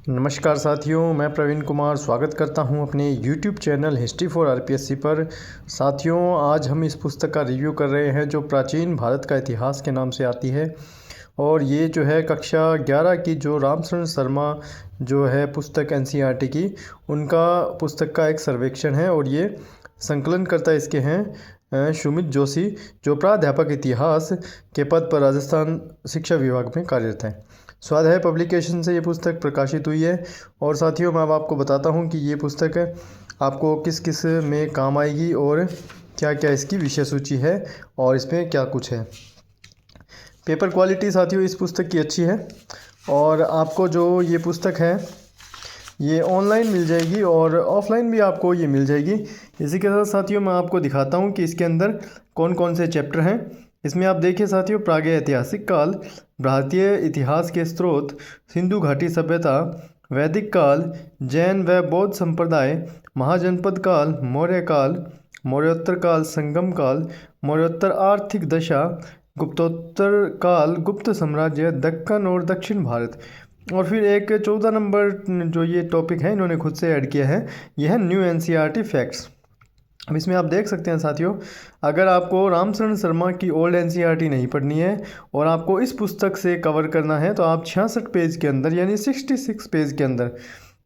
नमस्कार साथियों, मैं प्रवीण कुमार स्वागत करता हूं अपने YouTube channel history for RPSC पर। साथियों, आज हम इस पुस्तक का रिव्यू कर रहे हैं जो प्राचीन भारत का इतिहास के नाम से आती है। और ये जो है कक्षा 11 की जो रामशरण शर्मा जो है पुस्तक एनसीईआरटी की, उनका पुस्तक का एक सर्वेक्षण है। और ये संकलनकर्ता इसके हैं सुमित जोशी, जो प्राध्यापक इतिहास के पद पर राजस्थान शिक्षा विभाग में कार्यरत हैं। स्वाध्याय पब्लिकेशन से ये पुस्तक प्रकाशित हुई है। और साथियों, मैं अब आपको बताता हूँ कि ये पुस्तक आपको किस किस में काम आएगी और क्या क्या इसकी विषय सूची है और इसमें क्या कुछ है। पेपर क्वालिटी साथियों इस पुस्तक की अच्छी है और आपको जो ये पुस्तक है ये ऑनलाइन मिल जाएगी और ऑफलाइन भी आपको ये मिल जाएगी। इसी के साथ साथियों मैं आपको दिखाता हूँ कि इसके अंदर कौन कौन से चैप्टर हैं। इसमें आप देखिए साथियों, प्रागैतिहासिक काल, भारतीय इतिहास के स्रोत, सिंधु घाटी सभ्यता, वैदिक काल, जैन व बौद्ध संप्रदाय, महाजनपद काल, मौर्य काल, मौर्योत्तर काल, संगम काल, मौर्योत्तर आर्थिक दशा, गुप्तोत्तर काल, गुप्त साम्राज्य, दक्कन और दक्षिण भारत। और फिर एक 14 नंबर जो ये टॉपिक है इन्होंने खुद से ऐड किया है, यह है न्यू एनसीईआरटी फैक्ट्स। अब इसमें आप देख सकते हैं साथियों, अगर आपको रामशरण शर्मा की ओल्ड एनसीईआरटी नहीं पढ़नी है और आपको इस पुस्तक से कवर करना है तो आप 66 पेज के अंदर यानी 66 पेज के अंदर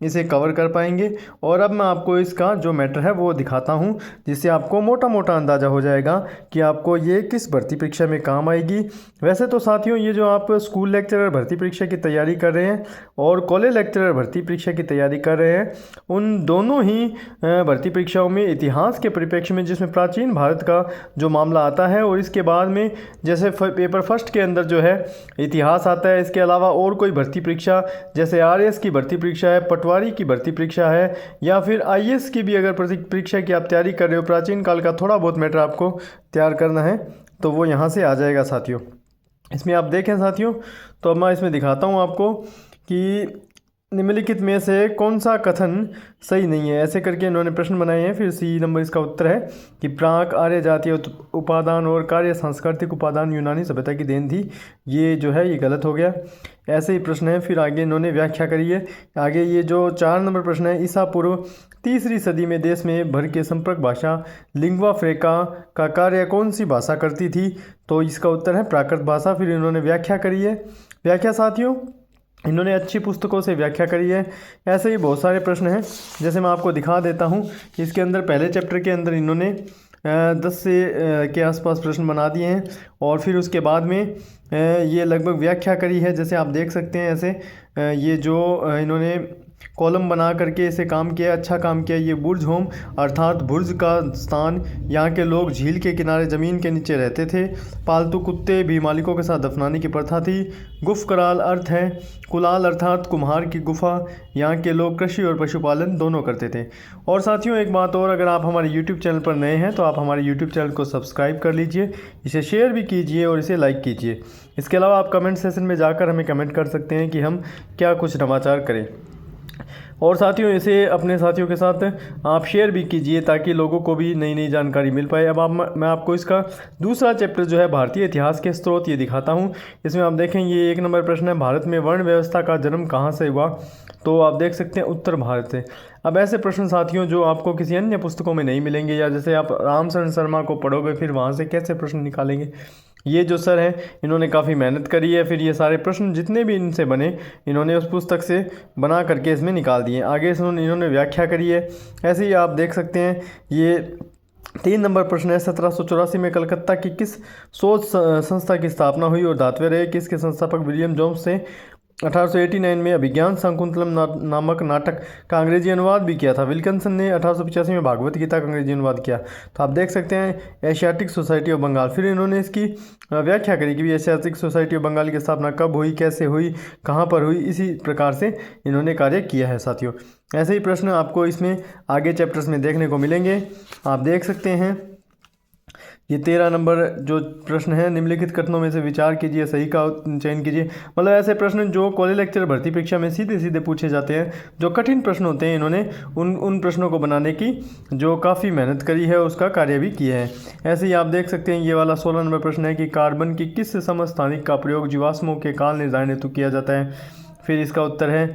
इसे कवर कर पाएंगे। और अब मैं आपको इसका जो मैटर है वो दिखाता हूँ, जिससे आपको मोटा मोटा अंदाज़ा हो जाएगा कि आपको ये किस भर्ती परीक्षा में काम आएगी। वैसे तो साथियों, ये जो आप स्कूल लेक्चरर भर्ती परीक्षा की तैयारी कर रहे हैं और कॉलेज लेक्चरर भर्ती परीक्षा की तैयारी कर रहे हैं, उन दोनों ही भर्ती परीक्षाओं में इतिहास के परिप्रेक्ष्य में, जिसमें प्राचीन भारत का जो मामला आता है और इसके बाद में जैसे पेपर फर्स्ट के अंदर जो है इतिहास आता है, इसके अलावा और कोई भर्ती परीक्षा जैसे आरएएस की भर्ती परीक्षा है, पटवारी की भर्ती परीक्षा है, या फिर आईएएस की भी अगर परीक्षा की आप तैयारी कर रहे हो, प्राचीन काल का थोड़ा बहुत मैटर आपको तैयार करना है तो वो यहाँ से आ जाएगा साथियों। इसमें आप देखें साथियों, तो अब मैं इसमें दिखाता हूँ आपको कि निम्नलिखित में से कौन सा कथन सही नहीं है, ऐसे करके इन्होंने प्रश्न बनाए हैं। फिर सी नंबर इसका उत्तर है कि प्राक आर्य जातीय उपादान और कार्य सांस्कृतिक उपादान यूनानी सभ्यता की देन थी। ये जो है ये गलत हो गया। ऐसे ही प्रश्न है। फिर आगे इन्होंने व्याख्या करी है। आगे ये जो 4 नंबर प्रश्न है, ईसा पूर्व 3री सदी में देश में भर के संपर्क भाषा लिंग्वा फ्रेंका का कार्य कौन सी भाषा करती थी, तो इसका उत्तर है प्राकृत भाषा। फिर इन्होंने व्याख्या करी है। व्याख्या साथियों इन्होंने अच्छी पुस्तकों से व्याख्या करी है। ऐसे ही बहुत सारे प्रश्न हैं, जैसे मैं आपको दिखा देता हूँ। इसके अंदर पहले चैप्टर के अंदर इन्होंने 10 से के आसपास प्रश्न बना दिए हैं और फिर उसके बाद में ये लगभग व्याख्या करी है। जैसे आप देख सकते हैं ऐसे ये जो इन्होंने कॉलम बना करके इसे काम किया, अच्छा काम किया। ये बुर्ज होम अर्थात बुर्ज का स्थान, यहाँ के लोग झील के किनारे ज़मीन के नीचे रहते थे। पालतू कुत्ते भी मालिकों के साथ दफनाने की प्रथा थी। गुफ कराल अर्थ है कुलाल अर्थात कुम्हार की गुफा। यहाँ के लोग कृषि और पशुपालन दोनों करते थे। और साथियों एक बात और, अगर आप हमारे YouTube चैनल पर नए हैं तो आप हमारे YouTube चैनल को सब्सक्राइब कर लीजिए, इसे शेयर भी कीजिए और इसे लाइक कीजिए। इसके अलावा आप कमेंट सेशन में जाकर हमें कमेंट कर सकते हैं कि हम क्या कुछ नवाचार करें। और साथियों इसे अपने साथियों के साथ आप शेयर भी कीजिए ताकि लोगों को भी नई नई जानकारी मिल पाए। अब मैं आपको इसका दूसरा चैप्टर जो है भारतीय इतिहास के स्रोत ये दिखाता हूँ। इसमें आप देखें ये 1 नंबर प्रश्न है, भारत में वर्ण व्यवस्था का जन्म कहाँ से हुआ, तो आप देख सकते हैं उत्तर भारत से। अब ऐसे प्रश्न साथियों जो आपको किसी अन्य पुस्तकों में नहीं मिलेंगे, या जैसे आप रामशरण शर्मा को पढ़ोगे फिर वहाँ से कैसे प्रश्न निकालेंगे। ये जो सर हैं इन्होंने काफ़ी मेहनत करी है। फिर ये सारे प्रश्न जितने भी इनसे बने इन्होंने उस पुस्तक से बना करके इसमें निकाल दिए। आगे से इन्होंने व्याख्या करी है। ऐसे ही आप देख सकते हैं ये 3 नंबर प्रश्न है, 1784 में कलकत्ता की किस शोध संस्था की स्थापना हुई और धात्विक रहे किसके संस्थापक विलियम जोन्स से। 1889 में अभिज्ञान शाकुंतलम नामक नाटक का अंग्रेजी अनुवाद भी किया था। विल्किंसन ने 1885 में भागवत गीता का अंग्रेजी अनुवाद किया। तो आप देख सकते हैं एशियाटिक सोसाइटी ऑफ बंगाल। फिर इन्होंने इसकी व्याख्या करी कि एशियाटिक सोसाइटी ऑफ बंगाल की स्थापना कब हुई, कैसे हुई, कहाँ पर हुई, इसी प्रकार से इन्होंने कार्य किया है साथियों। ऐसे ही प्रश्न आपको इसमें आगे चैप्टर्स में देखने को मिलेंगे, आप देख सकते हैं। ये 13 नंबर जो प्रश्न है, निम्नलिखित कथनों में से विचार कीजिए, सही का चयन कीजिए। मतलब ऐसे प्रश्न जो कॉलेज लेक्चर भर्ती परीक्षा में सीधे सीधे पूछे जाते हैं, जो कठिन प्रश्न होते हैं, इन्होंने उन प्रश्नों को बनाने की जो काफ़ी मेहनत करी है उसका कार्य भी किया है। ऐसे ही आप देख सकते हैं ये वाला 16 नंबर प्रश्न है कि कार्बन की किस समस्थानिक का प्रयोग जीवाश्मों के काल निर्धारण हेतु किया जाता है। फिर इसका उत्तर है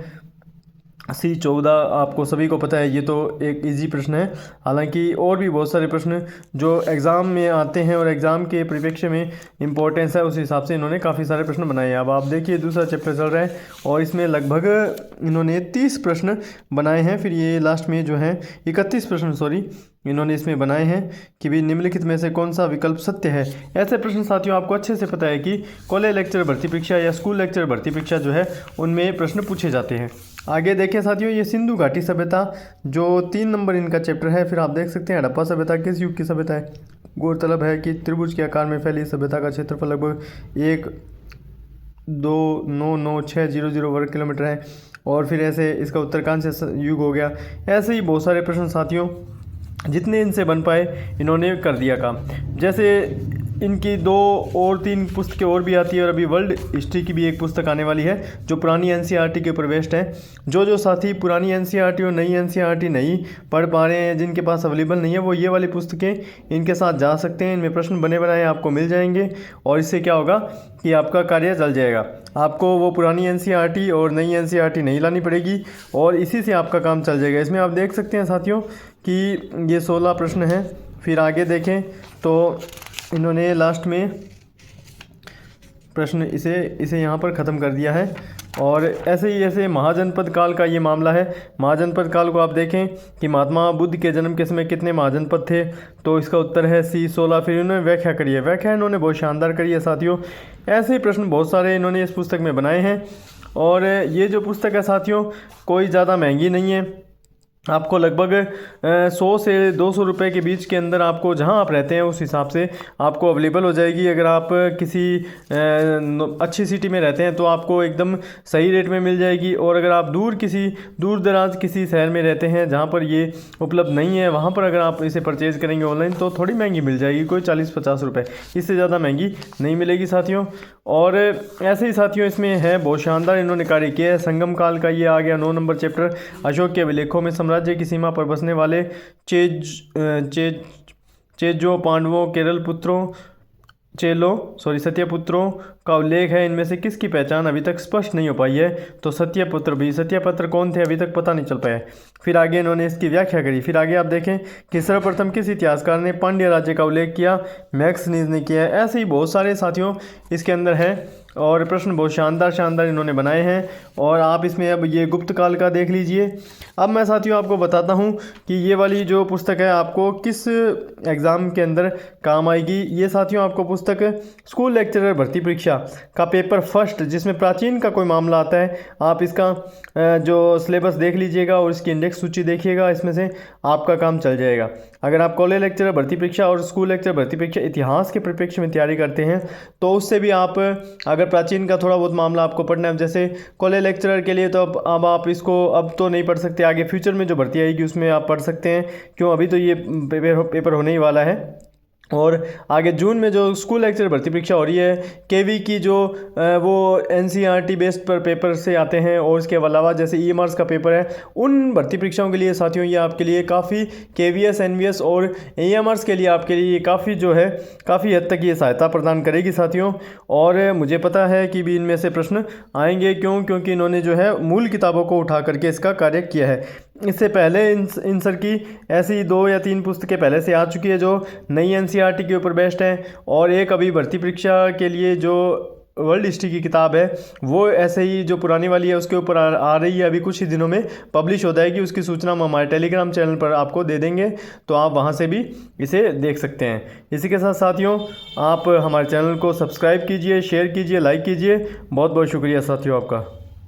C14 आपको सभी को पता है, ये तो एक इजी प्रश्न है। हालांकि और भी बहुत सारे प्रश्न जो एग्ज़ाम में आते हैं और एग्ज़ाम के परिप्रेक्ष्य में इम्पोर्टेंस है, उस हिसाब से इन्होंने काफ़ी सारे प्रश्न बनाए हैं। अब आप देखिए दूसरा चैप्टर चल रहा है और इसमें लगभग इन्होंने 30 प्रश्न बनाए हैं। फिर ये लास्ट में जो है 31 प्रश्न इन्होंने इसमें बनाए हैं कि भी निम्नलिखित में से कौन सा विकल्प सत्य है। ऐसे प्रश्न साथियों आपको अच्छे से पता है कि कॉलेज लेक्चर भर्ती परीक्षा या स्कूल लेक्चर भर्ती परीक्षा जो है उनमें प्रश्न पूछे जाते हैं। आगे देखें साथियों, ये सिंधु घाटी सभ्यता जो 3 नंबर इनका चैप्टर है। फिर आप देख सकते हैं हड़प्पा सभ्यता किस युग की सभ्यता है। गौरतलब है कि त्रिभुज के आकार में फैली सभ्यता का क्षेत्रफल लगभग 1,2,9,9,6,0,0 वर्ग किलोमीटर है। और फिर ऐसे इसका उत्तरकांस्य युग हो गया। ऐसे ही बहुत सारे प्रश्न साथियों जितने इनसे बन पाए इन्होंने कर दिया काम। जैसे इनकी 2 और 3 पुस्तकें और भी आती है और अभी वर्ल्ड हिस्ट्री की भी एक पुस्तक आने वाली है जो पुरानी एनसीईआरटी के ऊपर बेस्ड है। जो साथी पुरानी एनसीईआरटी और नई एनसीईआरटी नहीं पढ़ पा रहे हैं, जिनके पास अवेलेबल नहीं है, वो ये वाली पुस्तकें इनके साथ जा सकते हैं। इनमें प्रश्न बने बनाए आपको मिल जाएंगे और इससे क्या होगा कि आपका कार्य चल जाएगा। आपको वो पुरानी एनसीईआरटी और नई एनसीईआरटी नहीं लानी पड़ेगी और इसी से आपका काम चल जाएगा। इसमें आप देख सकते हैं साथियों कि ये 16 प्रश्न हैं। फिर आगे देखें तो इन्होंने लास्ट में प्रश्न इसे यहाँ पर ख़त्म कर दिया है। और ऐसे ही ऐसे महाजनपद काल का ये मामला है। महाजनपद काल को आप देखें कि महात्मा बुद्ध के जन्म के समय कितने महाजनपद थे, तो इसका उत्तर है C16। फिर इन्होंने व्याख्या करी है, व्याख्या इन्होंने बहुत शानदार करी है साथियों। ऐसे ही प्रश्न बहुत सारे इन्होंने इस पुस्तक में बनाए हैं। और ये जो पुस्तक है साथियों कोई ज़्यादा महंगी नहीं है। आपको लगभग 100 से 200 रुपये के बीच के अंदर आपको जहां आप रहते हैं उस हिसाब से आपको अवेलेबल हो जाएगी। अगर आप किसी अच्छी सिटी में रहते हैं तो आपको एकदम सही रेट में मिल जाएगी। और अगर आप दूर दराज किसी शहर में रहते हैं जहां पर ये उपलब्ध नहीं है, वहां पर अगर आप इसे परचेज़ करेंगे ऑनलाइन तो थोड़ी महंगी मिल जाएगी, कोई 40-50 रुपये, इससे ज़्यादा महंगी नहीं मिलेगी साथियों। और ऐसे ही साथियों इसमें है बहुत शानदार इन्होंने कार्य किया है। संगम काल का ये आ गया 9 नंबर चैप्टर। अशोक के अभिलेखों में राज्य की सीमा पर बसने वाले चेजो पांडवों केरल पुत्रों सत्यपुत्रों का उल्लेख है। इनमें से किसकी पहचान अभी तक स्पष्ट नहीं हो पाई है, तो सत्यपुत्र भी। सत्यपुत्र कौन थे अभी तक पता नहीं चल पाया। फिर आगे इन्होंने इसकी व्याख्या करी। फिर आगे आप देखें कि सर्वप्रथम किस इतिहासकार ने पांड्य राज्य का उल्लेख किया, मैक्सनीज ने किया है। ऐसे ही बहुत सारे साथियों इसके अंदर है और प्रश्न बहुत शानदार इन्होंने बनाए हैं। और आप इसमें अब ये गुप्त काल का देख लीजिए। अब मैं साथियों आपको बताता हूँ कि ये वाली जो पुस्तक है आपको किस एग्ज़ाम के अंदर काम आएगी। ये साथियों आपको पुस्तक स्कूल लेक्चरर भर्ती परीक्षा का पेपर फर्स्ट, जिसमें प्राचीन का कोई मामला आता है, आप इसका जो सिलेबस देख लीजिएगा और इसकी इंडेक्स सूची देखिएगा, इसमें से आपका काम चल जाएगा। अगर आप कॉलेज लेक्चरर भर्ती परीक्षा और स्कूल लेक्चरर भर्ती परीक्षा इतिहास के परिप्रेक्ष्य में तैयारी करते हैं तो उससे भी आप अगर प्राचीन का थोड़ा बहुत मामला आपको पढ़ना है, जैसे कॉलेज लेक्चरर के लिए तो अब आप इसको अब तो नहीं पढ़ सकते, आगे फ्यूचर में जो भर्ती आएगी उसमें आप पढ़ सकते हैं। क्यों, अभी तो ये पेपर होने ही वाला है। और आगे जून में जो स्कूल लेक्चर भर्ती परीक्षा हो रही है केवी की, जो वो एनसीईआरटी बेस्ड पर पेपर से आते हैं और इसके अलावा जैसे ईएमआरस का पेपर है, उन भर्ती परीक्षाओं के लिए साथियों ये आपके लिए काफ़ी केवीएस एनवीएस और ईएमआरस के लिए आपके लिए काफ़ी जो है काफ़ी हद तक ये सहायता प्रदान करेगी साथियों। और मुझे पता है कि भी इनमें से प्रश्न आएंगे। क्योंकि इन्होंने जो है मूल किताबों को उठा करके इसका कार्य किया है। इससे पहले इंसर की ऐसी 2 या 3 पुस्तकें पहले से आ चुकी है जो नई एनसीईआरटी के ऊपर बेस्ड है। और एक अभी भर्ती परीक्षा के लिए जो वर्ल्ड हिस्ट्री की किताब है वो ऐसे ही जो पुरानी वाली है उसके ऊपर आ रही है, अभी कुछ ही दिनों में पब्लिश हो जाएगी। उसकी सूचना हम हमारे टेलीग्राम चैनल पर आपको दे देंगे, तो आप वहां से भी इसे देख सकते हैं। इसी के साथ साथियों आप हमारे चैनल को सब्सक्राइब कीजिए, शेयर कीजिए, लाइक कीजिए। बहुत बहुत शुक्रिया साथियों आपका।